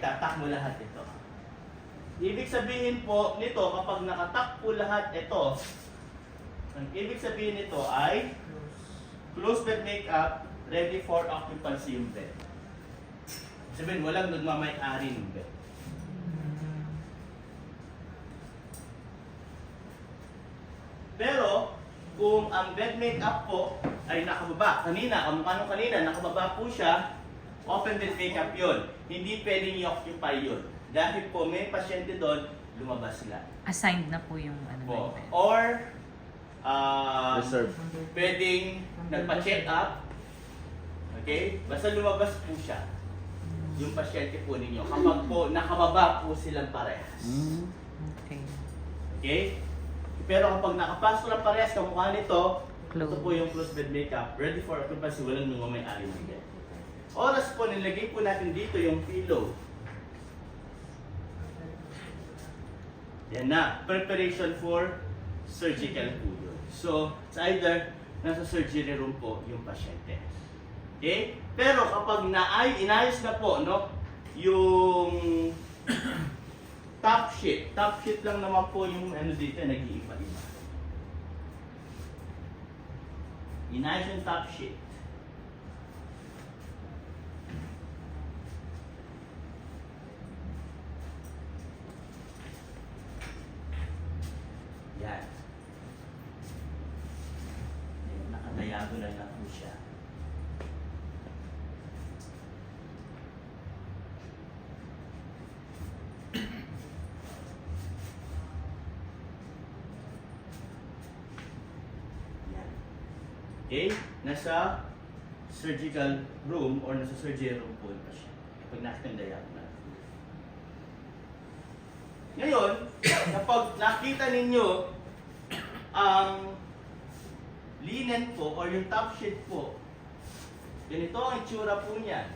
tatak mo lahat ito. Ibig sabihin po nito, kapag nakatak po lahat ito, ang ibig sabihin nito ay closed bed makeup, ready for occupancy yung bed. Sabihin, walang nagmamay-ari ng bed. Pero, kung ang bed makeup po ay nakababa, kanina, nakababa po siya, open bed makeup yun. Hindi pwedeng i-occupy yun. Dahil po may pasyente doon, lumabas sila. Assigned na po yung ano Po. na yun. Or, Reserve. pwedeng nagpa-check up. Okay? Basta lumabas po siya. Yung pasyente po ninyo. Kapag po nakababa po silang parehas. Okay. Okay? Pero kapag nakapasok lang parehas, kamukha nito, Close. ito po yung closed bed makeup. Ready for occupancy, walang nung may-ari ng bed. Oras po, nilagay po natin dito yung pillow. Yan na. Preparation for surgical po yun. So, it's either nasa surgery room po yung pasyente. Okay? Pero kapag inayos na po, no, yung top sheet lang naman po yung ano dito, nag-iiba-iba. Inayos yung top sheet. Yan. Nakadiagonal na po siya. Yan. Okay? Nasa surgical room or nasa surgery room po pa siya. Kapag nakita yung diagonal. Ngayon, kapag nakita ninyo ang linen po or yung top sheet po, ganito ang itsura po niyan.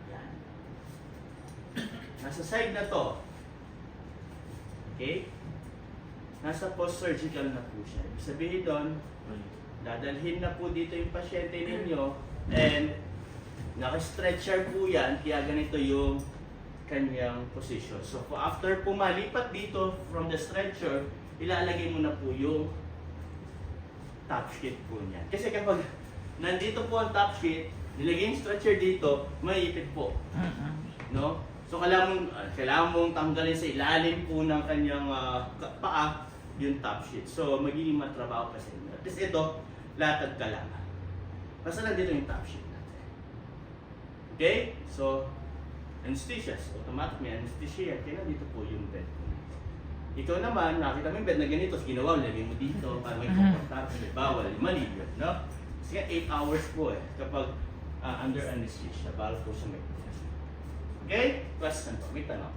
Yan. Nasa side na to. Okay? Nasa post-surgical na po siya. Ibig sabihin doon, dadalhin na po dito yung pasyente ninyo and naka-stretcher po yan, kaya ganito yung kanyang position. So, after po malipat dito from the stretcher, ilalagay mo na po yung top sheet po niya. Kasi kapag nandito po ang top sheet, nilagay yung stretcher dito, maipit po. No? So kailangan mong tanggalin sa ilalim po ng kanyang paa yung top sheet. So magiging matrabaho pa sa inyo. At least ito, latag ka lang. Basta nandito yung top sheet natin. Okay? So, anesthesia. Automatic may anesthesia. Kaya nandito po yung bed. Ikaw naman, nakita mo yung bed na ganito, so ginawa, lagay mo dito para may komportable. Bawal, mali yun, no? Kasi 8 hours po kapag under anesthesia. Bawal po siya may. Okay? Question po. May tanong.